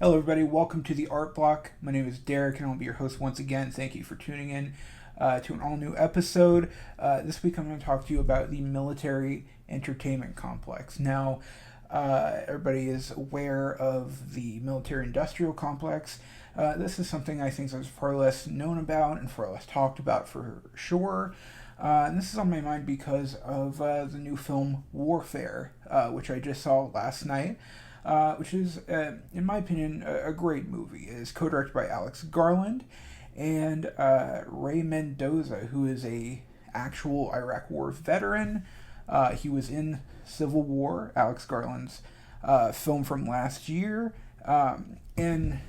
Hello, everybody. Welcome to the Art Block. My name is Derek, and I'll be your host once again. Thank you for tuning in to an all new episode. This week, I'm going to talk to you about the military entertainment complex. Now, everybody is aware of the military industrial complex. This is something I think is far less known about and far less talked about for sure. And this is on my mind because of the new film Warfare, which I just saw last night. Which is, in my opinion, a great movie. It is co-directed by Alex Garland and Ray Mendoza, who is a actual Iraq War veteran. He was in Civil War, Alex Garland's film from last year, and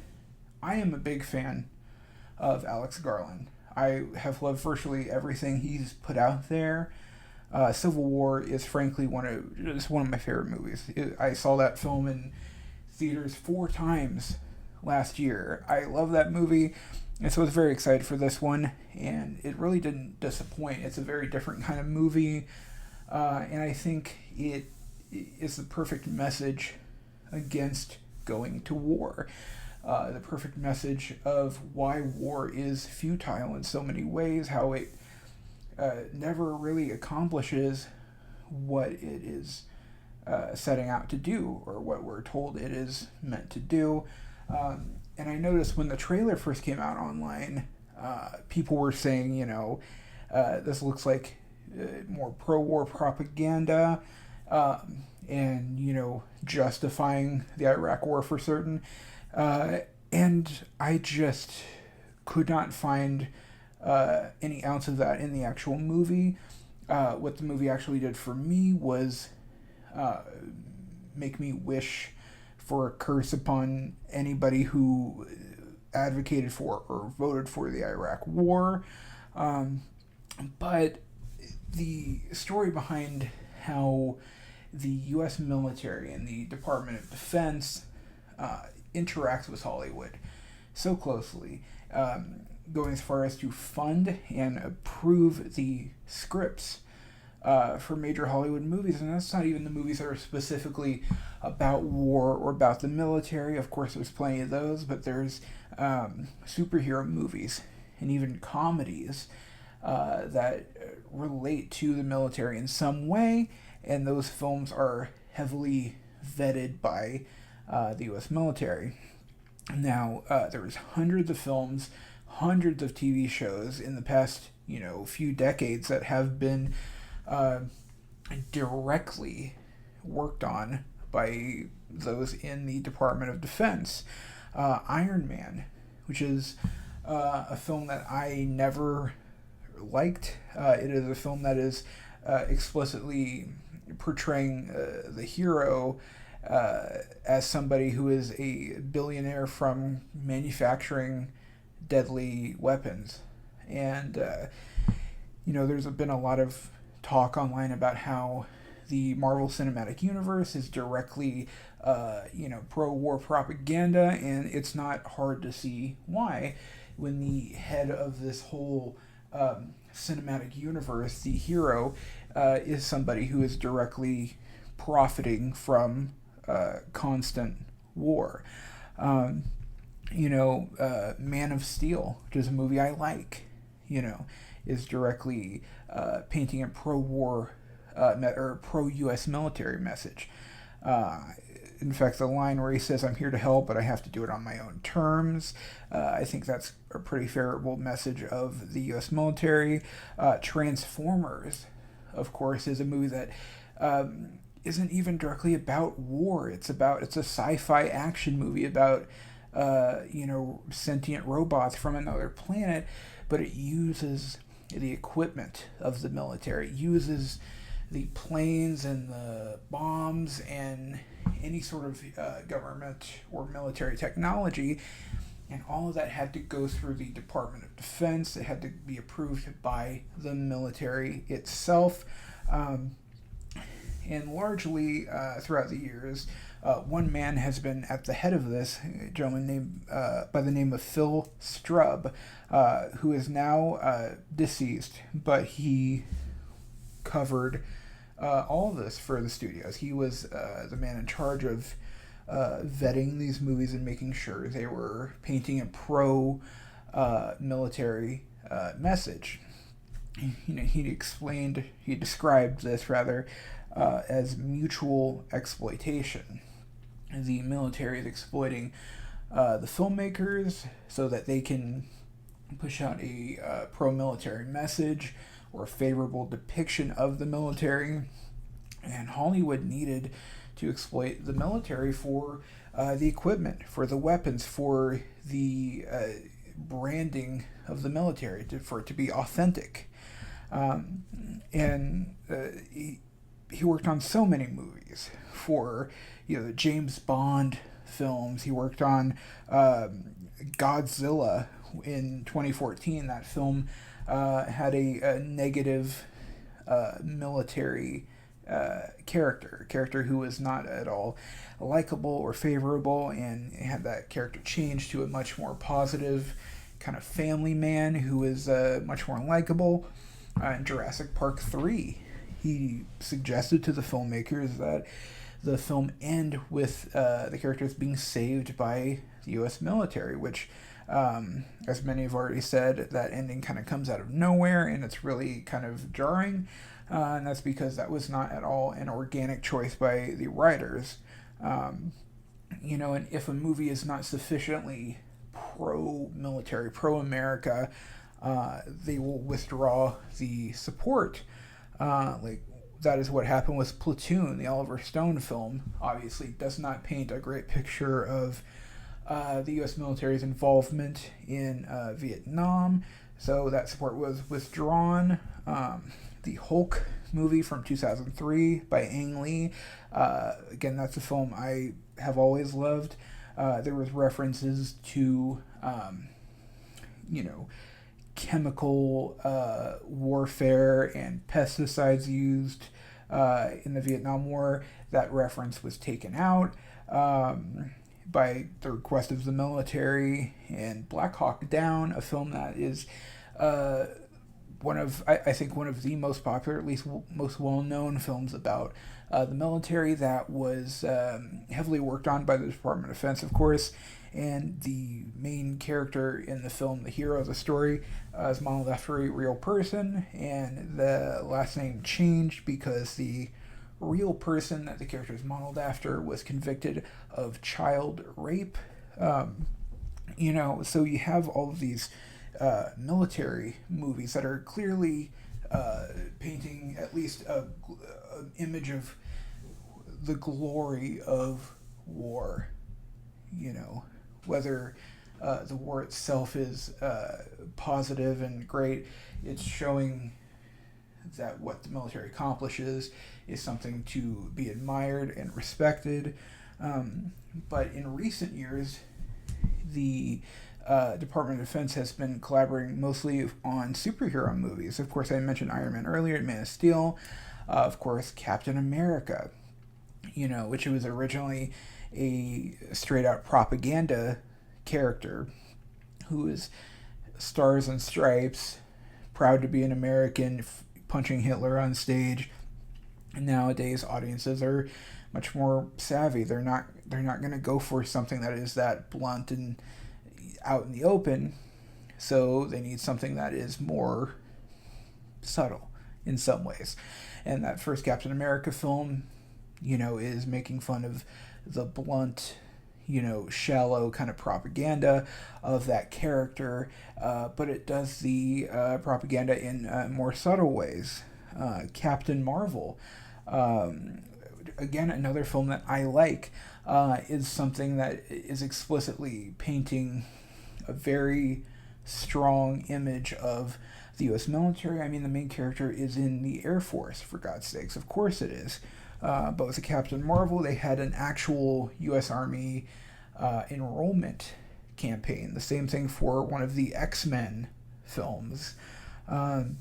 I am a big fan of Alex Garland. I have loved virtually everything he's put out there. Civil War is frankly it's one of my favorite movies. I saw that film in theaters 4 times last year. I love that movie, and so I was very excited for this one. And it really didn't disappoint. It's a very different kind of movie, and I think it is the perfect message against going to war. The perfect message of why war is futile in so many ways, how it never really accomplishes what it is setting out to do or what we're told it is meant to do. And I noticed when the trailer first came out online, people were saying, this looks like more pro war propaganda and, justifying the Iraq war for certain. And I just could not find any ounce of that in the actual movie. What the movie actually did for me was make me wish for a curse upon anybody who advocated for or voted for the Iraq War. But the story behind how the U.S. military and the Department of Defense interacts with Hollywood so closely, going as far as to fund and approve the scripts for major Hollywood movies. And that's not even the movies that are specifically about war or about the military. Of course, there's plenty of those, but there's superhero movies and even comedies that relate to the military in some way. And those films are heavily vetted by the U.S. military. Now, there's hundreds of films, hundreds of TV shows in the past, few decades that have been directly worked on by those in the Department of Defense. Iron Man, which is a film that I never liked. It is a film that is explicitly portraying the hero as somebody who is a billionaire from manufacturing deadly weapons. And, there's been a lot of talk online about how the Marvel Cinematic Universe is directly, pro-war propaganda, and it's not hard to see why. When the head of this whole cinematic universe, the hero, is somebody who is directly profiting from constant war. Man of Steel, which is a movie I like, is directly painting a pro-war or pro-U.S. military message. In fact, the line where he says, "I'm here to help, but I have to do it on my own terms," I think that's a pretty favorable message of the U.S. military. Transformers, of course, is a movie that isn't even directly about war. It's a sci-fi action movie about sentient robots from another planet, but it uses the equipment of the military. It uses the planes and the bombs and any sort of government or military technology, and all of that had to go through the Department of Defense. It had to be approved by the military itself. And largely throughout the years, one man has been at the head of this, a gentleman named by the name of Phil Strubb, who is now deceased, but he covered all of this for the studios. He was the man in charge of vetting these movies and making sure they were painting a pro military message. He described this rather as mutual exploitation. The military is exploiting the filmmakers so that they can push out a pro-military message or a favorable depiction of the military, and Hollywood needed to exploit the military for the equipment, for the weapons, for the branding of the military, for it to be authentic. And he worked on so many movies for the James Bond films. He worked on Godzilla in 2014. That film had a negative military character who was not at all likable or favorable, and had that character change to a much more positive kind of family man who is much more likable. In Jurassic Park 3, he suggested to the filmmakers that the film end with the characters being saved by the U.S. military, which, as many have already said, that ending kind of comes out of nowhere, and it's really kind of jarring. And that's because that was not at all an organic choice by the writers. And if a movie is not sufficiently pro-military, pro-America, they will withdraw the support. That is what happened with Platoon, the Oliver Stone film. Obviously does not paint a great picture of the U.S. military's involvement in Vietnam, so that support was withdrawn. The Hulk movie from 2003 by Ang Lee, again, that's a film I have always loved. There was references to, chemical warfare and pesticides used in the Vietnam War. That reference was taken out by the request of the military. And Black Hawk Down, a film that is I think one of the most popular, at least most well-known films about the military, that was heavily worked on by the Department of Defense, of course. And the main character in the film, the hero of the story, is modeled after a real person, and the last name changed because the real person that the character is modeled after was convicted of child rape. So you have all of these military movies that are clearly painting at least an image of the glory of war. Whether the war itself is positive and great, it's showing that what the military accomplishes is something to be admired and respected. But in recent years, the Department of Defense has been collaborating mostly on superhero movies. Of course, I mentioned Iron Man earlier, Man of Steel. Of course, Captain America, which was originally a straight-out propaganda character who is stars and stripes, proud to be an American, punching Hitler on stage. And nowadays, audiences are much more savvy. They're not going to go for something that is that blunt and out in the open, so they need something that is more subtle in some ways. And that first Captain America film, is making fun of the blunt, shallow kind of propaganda of that character, but it does the propaganda in more subtle ways. Captain Marvel, again, another film that I like, is something that is explicitly painting a very strong image of the U.S. military. I mean, the main character is in the Air Force, for God's sakes. Of course it is. But with the Captain Marvel, they had an actual U.S. Army enrollment campaign. The same thing for one of the X-Men films. And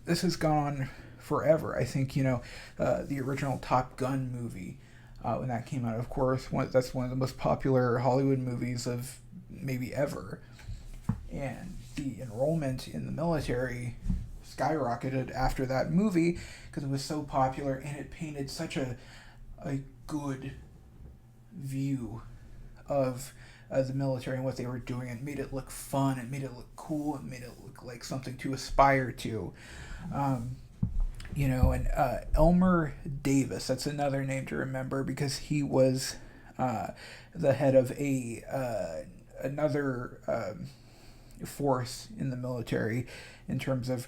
this has gone on forever. I think, the original Top Gun movie, when that came out, of course, that's one of the most popular Hollywood movies of maybe ever. And the enrollment in the military skyrocketed after that movie because it was so popular, and it painted such a good view of the military and what they were doing. It made it look fun. It made it look cool. It made it look like something to aspire to. Um, and Elmer Davis, that's another name to remember because he was the head of another force in the military in terms of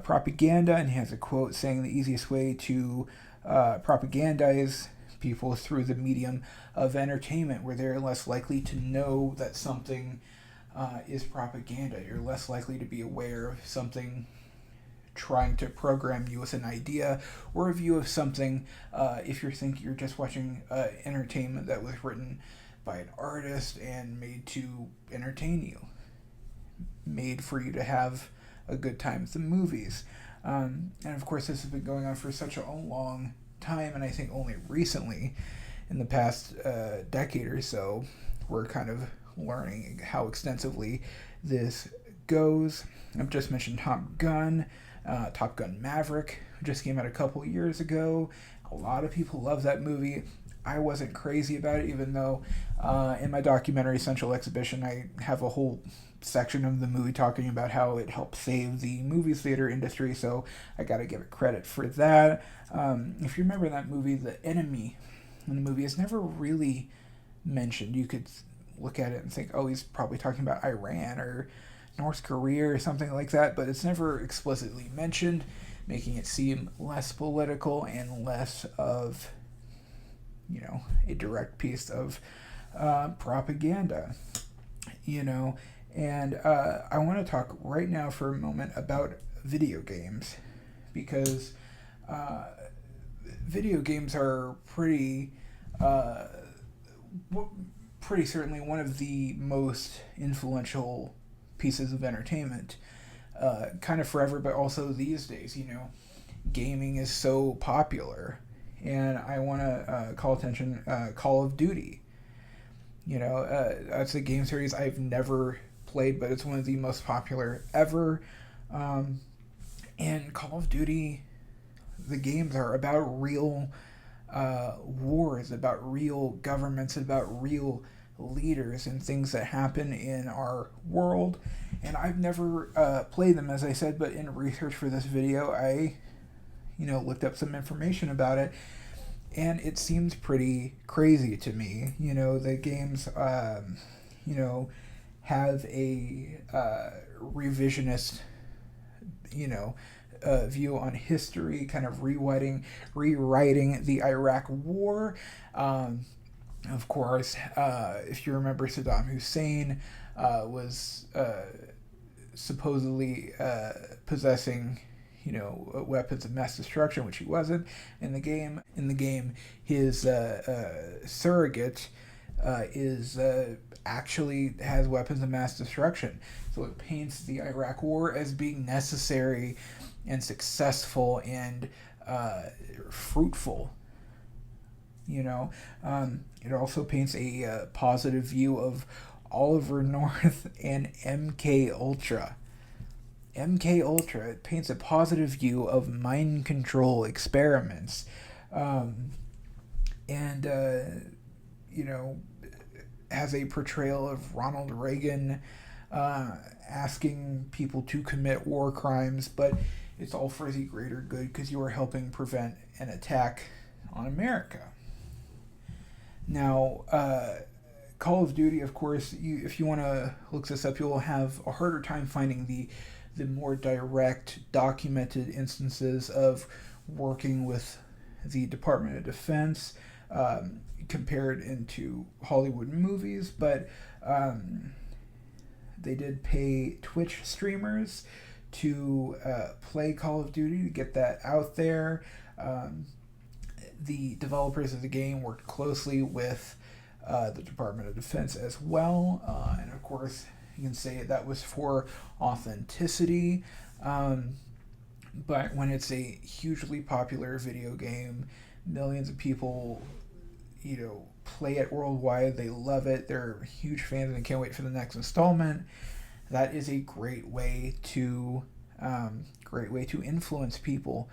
propaganda, and he has a quote saying the easiest way to propagandize people through the medium of entertainment, where they're less likely to know that something is propaganda. You're less likely to be aware of something trying to program you with an idea or a view of something if you're just watching entertainment that was written by an artist and made to entertain you, made for you to have a good time at the movies. And of course, this has been going on for such a long time, and I think only recently, in the past decade or so, we're kind of learning how extensively this goes. I've just mentioned Top Gun Maverick, just came out a couple years ago. A lot of people love that movie. I wasn't crazy about it, even though in my documentary Central Exhibition I have a whole section of the movie talking about how it helped save the movie theater industry, so I gotta give it credit for that. If you remember that movie, the enemy in the movie is never really mentioned. You could look at it and think, oh, he's probably talking about Iran or North Korea or something like that, but it's never explicitly mentioned, making it seem less political and less of, a direct piece of propaganda, And I want to talk right now for a moment about video games, because video games are pretty certainly one of the most influential pieces of entertainment, kind of forever, but also these days. Gaming is so popular, and I want to call attention Call of Duty. That's a game series I've never played, but it's one of the most popular ever. And Call of Duty, the games are about real wars, about real governments, about real leaders and things that happen in our world. And I've never played them, as I said, but in research for this video, I looked up some information about it, and it seems pretty crazy to me. The games have a revisionist view on history, kind of rewriting the Iraq War. Of course, if you remember, Saddam Hussein was supposedly possessing weapons of mass destruction, which he wasn't in the game. In the game, his surrogate is actually has weapons of mass destruction. So it paints the Iraq War as being necessary and successful and fruitful. It also paints a positive view of Oliver North and MK Ultra. MK Ultra, it paints a positive view of mind control experiments, and has a portrayal of Ronald Reagan asking people to commit war crimes, but it's all for the greater good because you are helping prevent an attack on America. Now, Call of Duty, of course, if you want to look this up, you'll have a harder time finding the more direct, documented instances of working with the Department of Defense compared into Hollywood movies, but they did pay Twitch streamers to play Call of Duty to get that out there. The developers of the game worked closely with the Department of Defense as well, and of course you can say that was for authenticity, but when it's a hugely popular video game, millions of people play it worldwide, they love it, they're huge fans and can't wait for the next installment, that is a great way to influence people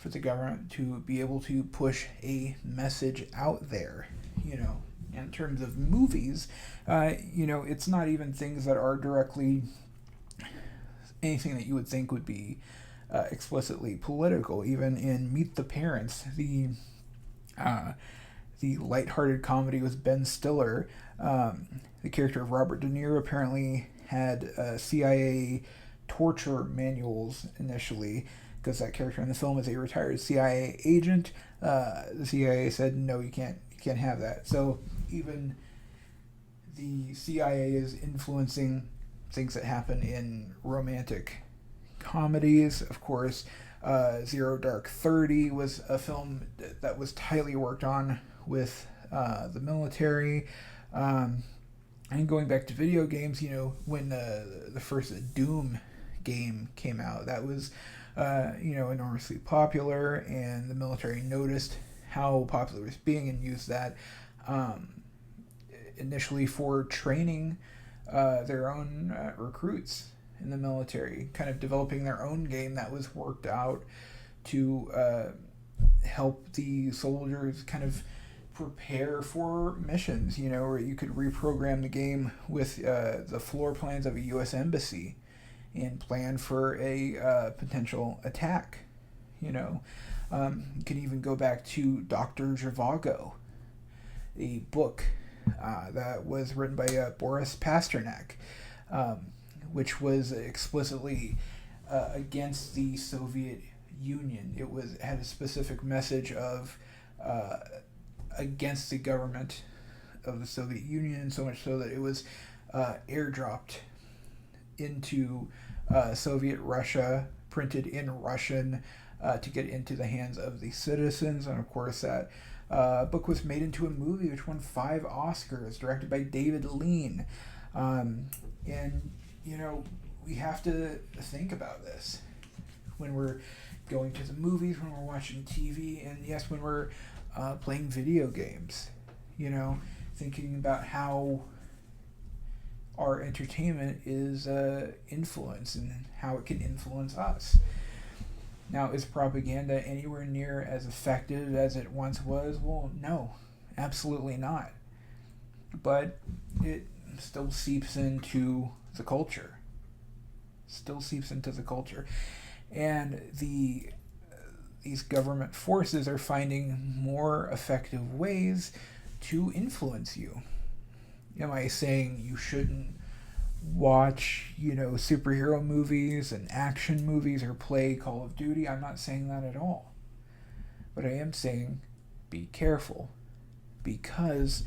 for the government to be able to push a message out there, you know. In terms of movies, it's not even things that are directly anything that you would think would be explicitly political. Even in Meet the Parents, the lighthearted comedy with Ben Stiller, the character of Robert De Niro apparently had CIA torture manuals initially, because that character in the film is a retired CIA agent. The CIA said, no, you can't have that. So even the CIA is influencing things that happen in romantic comedies. Of course, Zero Dark 30 was a film that was tightly worked on with the military. And going back to video games, when the first Doom game came out, that was enormously popular, and the military noticed how popular it was being and used that initially for training their own recruits in the military, kind of developing their own game that was worked out to help the soldiers kind of prepare for missions, where you could reprogram the game with the floor plans of a U.S. embassy and plan for a potential attack. You can even go back to Dr. Zhivago, a book that was written by Boris Pasternak, which was explicitly against the Soviet Union. It had a specific message of against the government of the Soviet Union, so much so that it was airdropped into Soviet Russia, printed in Russian to get into the hands of the citizens. And of course that book was made into a movie which won 5 Oscars, directed by David Lean. And we have to think about this when we're going to the movies, when we're watching TV, and yes, when we're playing video games. Thinking about how our entertainment is influenced and how it can influence us. Now, is propaganda anywhere near as effective as it once was? Well, no, absolutely not. But it still seeps into the culture. And these government forces are finding more effective ways to influence you. Am I saying you shouldn't watch, superhero movies and action movies or play Call of Duty? I'm not saying that at all. But I am saying be careful, because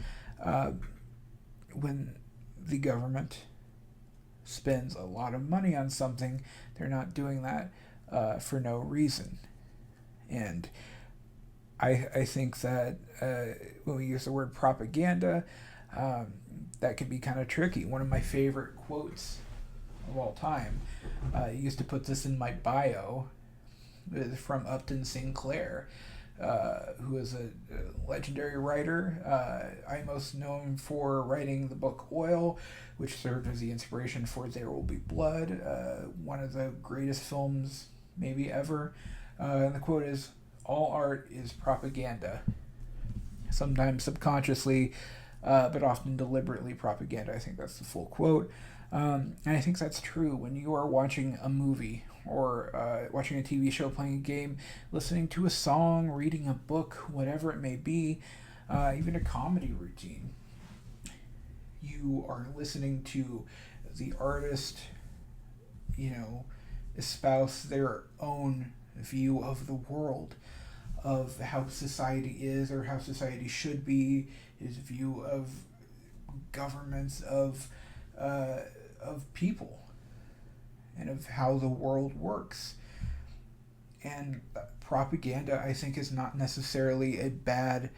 when the government spends a lot of money on something, they're not doing that for no reason. And I think that when we use the word propaganda, that can be kind of tricky. One of my favorite quotes of all time, I used to put this in my bio, is from Upton Sinclair, who is a legendary writer. I'm most known for writing the book Oil, which served as the inspiration for There Will Be Blood, one of the greatest films maybe ever. And the quote is, "All art is propaganda." Sometimes subconsciously, but often deliberately propaganda. I think that's the full quote. And I think that's true when you are watching a movie or watching a TV show, playing a game, listening to a song, reading a book, whatever it may be, even a comedy routine. You are listening to the artist, espouse their own view of the world, of how society is or how society should be, his view of governments, of people, and of how the world works. And propaganda, I think, is not necessarily a bad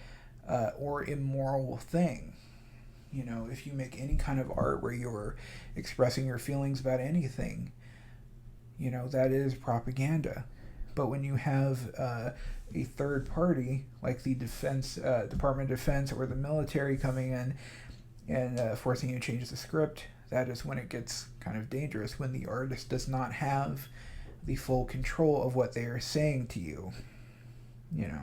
or immoral thing. If you make any kind of art where you're expressing your feelings about anything, that is propaganda. But when you have a third party, like the Department of Defense or the military coming in and forcing you to change the script, that is when it gets kind of dangerous, when the artist does not have the full control of what they are saying to you. You know,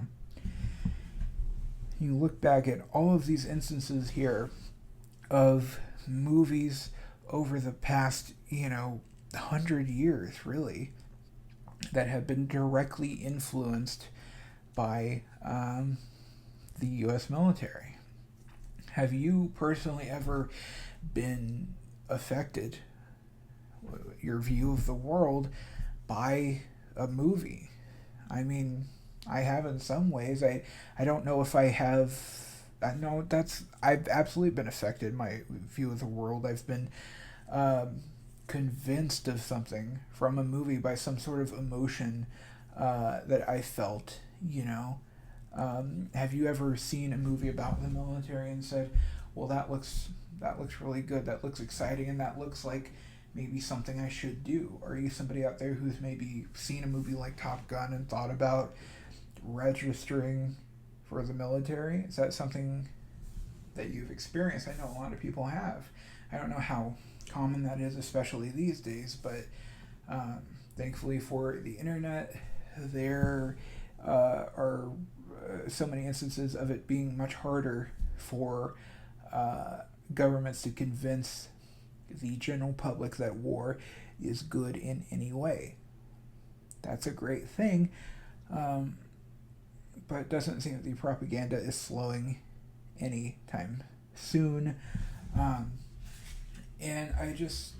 you look back at all of these instances here of movies over the past, 100 years, really, that have been directly influenced by the U.S. military. Have you personally ever been affected, your view of the world, by a movie? I mean, I have in some ways. I don't know if I have. I know I've absolutely been affected. My view of the world. I've been um, convinced of something from a movie by some sort of emotion that I felt. Have you ever seen a movie about the military and said, "Well, that looks really good. That looks exciting, and that looks like maybe something I should do"? Are you somebody out there who's maybe seen a movie like Top Gun and thought about registering for the military? Is that something that you've experienced? I know a lot of people have. I don't know how common that is, especially these days, but thankfully for the internet, there are so many instances of it being much harder for governments to convince the general public that war is good in any way. That's a great thing, um, but it doesn't seem that the propaganda is slowing anytime soon. Um, and I just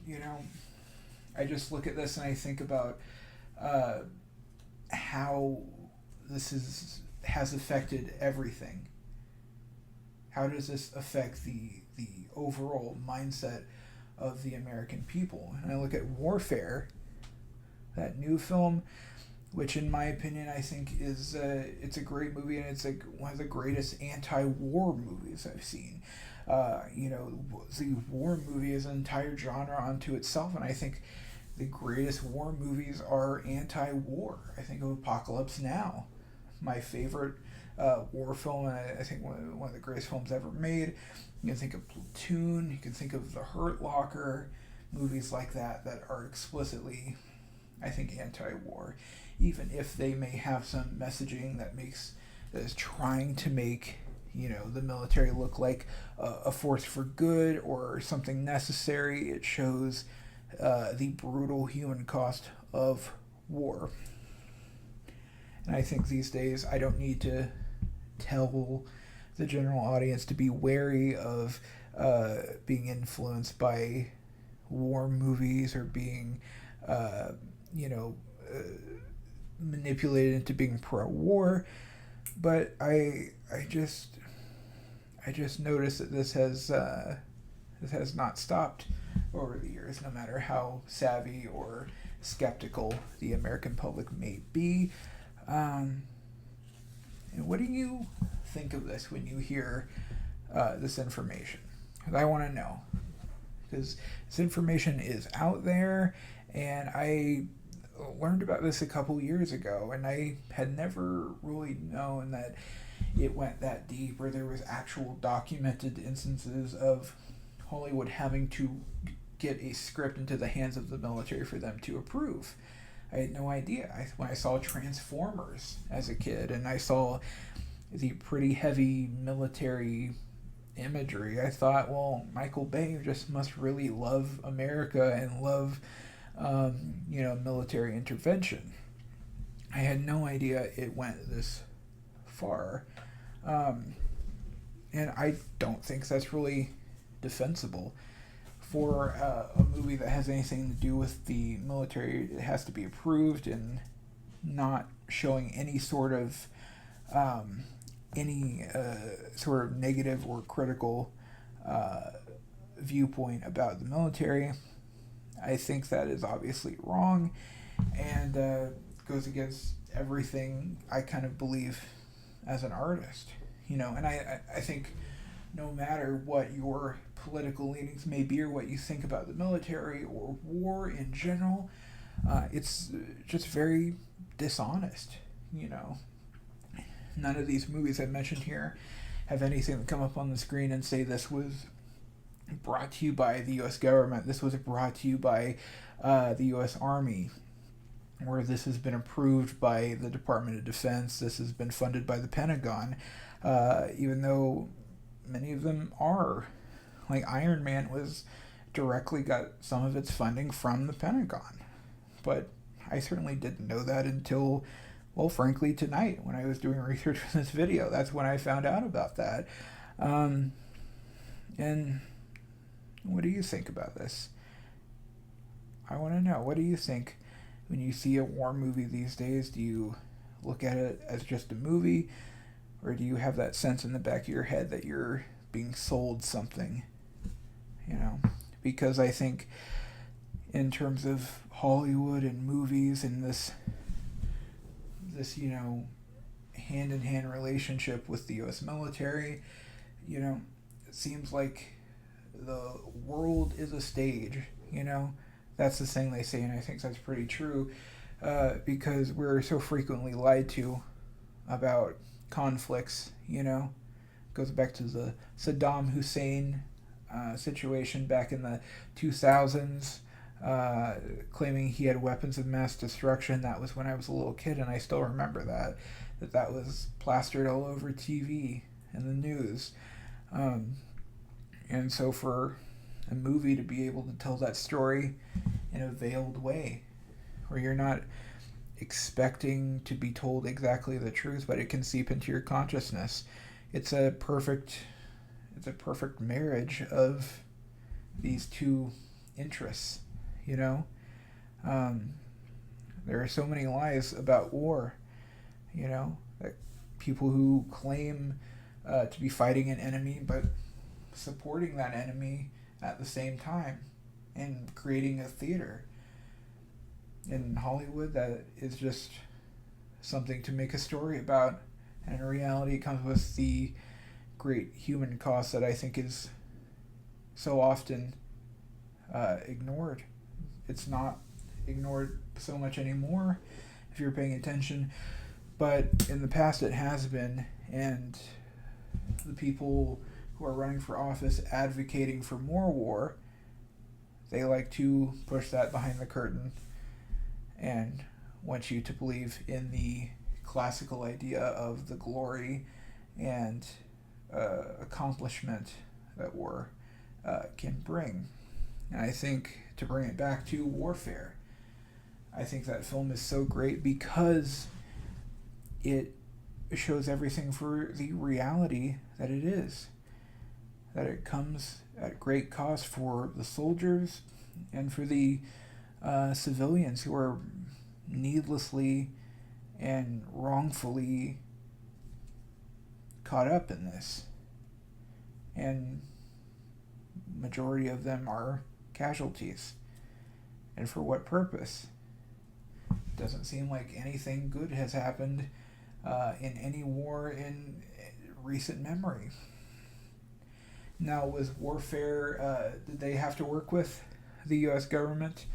look at this and I think about uh, how has affected everything. How does this affect the overall mindset of the American people? And I look at Warfare, that new film, which in my opinion I think is it's a great movie, and it's like one of the greatest anti-war movies I've seen. The war movie is an entire genre unto itself, and I think the greatest war movies are anti-war. I think of Apocalypse Now, my favorite war film, and I think one of the greatest films ever made. You can think of Platoon, you can think of The Hurt Locker, movies like that are explicitly, I think, anti-war, even if they may have some messaging that is trying to make the military look like a force for good or something necessary. It shows the brutal human cost of war. And I think these days I don't need to tell the general audience to be wary of being influenced by war movies or being, you know, uh, manipulated into being pro-war. But I just noticed that this has not stopped over the years, no matter how savvy or skeptical the American public may be. Um, and what do you think of this when you hear this information? Because I want to know. Because this information is out there, and I learned about this a couple years ago, and I had never really known that it went that deep, or there was actual documented instances of Hollywood having to get a script into the hands of the military for them to approve. I had no idea. When I saw Transformers as a kid, and I saw the pretty heavy military imagery, I thought, well, Michael Bay just must really love America and love, military intervention. I had no idea it went this far. Um, and I don't think that's really defensible. For a movie that has anything to do with the military, it has to be approved, and not showing any sort of negative or critical uh, viewpoint about the military. I think that is obviously wrong, and goes against everything I kind of believe as an artist. And I think no matter what your political leanings may be or what you think about the military or war in general, it's just very dishonest. You know, None of these movies I mentioned here have anything to come up on the screen and say this was brought to you by the U.S. government. This was brought to you by the U.S. Army. where this has been approved by the Department of Defense, this has been funded by the Pentagon, even though many of them are. Like Iron Man was directly got some of its funding from the Pentagon. But I certainly didn't know that until, well, frankly, tonight when I was doing research for this video. That's when I found out about that. And what do you think about this? I want to know. What do you think when you see a war movie these days? Do you look at it as just a movie? Or do you have that sense in the back of your head that you're being sold something? You know? Because I think in terms of Hollywood and movies and this hand-in-hand relationship with the U.S. military, it seems like the world is a stage, That's the thing they say, and I think that's pretty true, because we're so frequently lied to about conflicts, Goes back to the Saddam Hussein situation back in the 2000s, claiming he had weapons of mass destruction. That was when I was a little kid, and I still remember that was plastered all over TV and the news. And so for a movie to be able to tell that story in a veiled way, where you're not expecting to be told exactly the truth, but it can seep into your consciousness, it's a perfect marriage of these two interests. There are so many lies about war, that people who claim to be fighting an enemy but supporting that enemy at the same time and creating a theater in Hollywood that is just something to make a story about, and in reality it comes with the great human cost that I think is so often ignored. It's not ignored so much anymore if you're paying attention, but in the past it has been, and the people who are running for office advocating for more war, they like to push that behind the curtain and want you to believe in the classical idea of the glory and accomplishment that war can bring. And I think, to bring it back to Warfare, I think that film is so great because it shows everything for the reality that it is. That it comes at great cost for the soldiers and for the civilians who are needlessly and wrongfully caught up in this. And majority of them are casualties. And for what purpose? It doesn't seem like anything good has happened in any war in recent memory. Now, with Warfare, did they have to work with the U.S. government?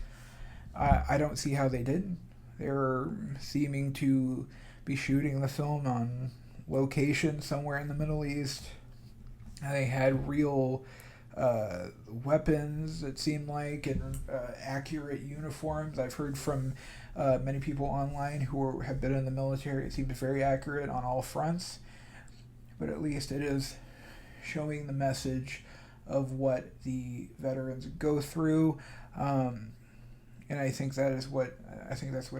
I don't see how they didn't. They're seeming to be shooting the film on location somewhere in the Middle East. They had real weapons, it seemed like, and accurate uniforms. I've heard from many people online who have been in the military. It seems very accurate on all fronts, but at least it is showing the message of what the veterans go through, and I think that's what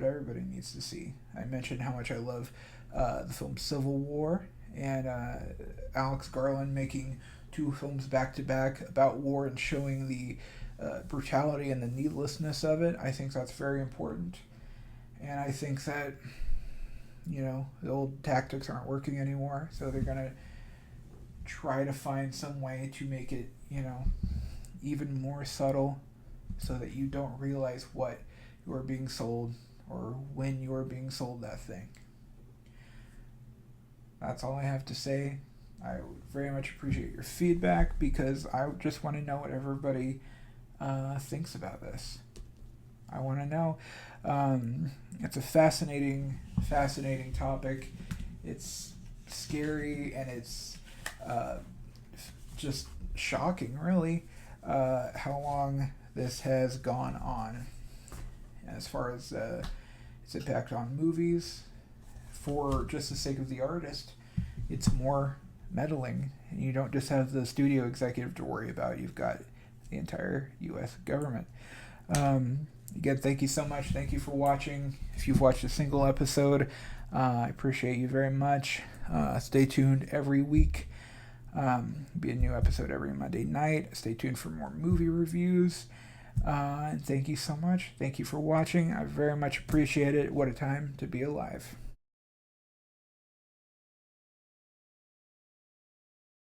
everybody needs to see. I mentioned how much I love the film Civil War, and Alex Garland making two films back to back about war and showing the brutality and the needlessness of it. I think that's very important, and I think that the old tactics aren't working anymore, so they're gonna try to find some way to make it even more subtle, so that you don't realize what you are being sold or when you are being sold that thing. That's all I have to say. I would very much appreciate your feedback, because I just want to know what everybody thinks about this. I want to know. It's a fascinating topic. It's scary, and it's just shocking, really, how long this has gone on. As far as its impact on movies for just the sake of the artist. It's more meddling. And you don't just have the studio executive to worry about, you've got the entire U.S. government. Again, thank you so much. Thank you for watching. If you've watched a single episode, I appreciate you very much. Stay tuned every week. Be a new episode every Monday night. Stay tuned for more movie reviews. And thank you so much. Thank you for watching. I very much appreciate it. What a time to be alive.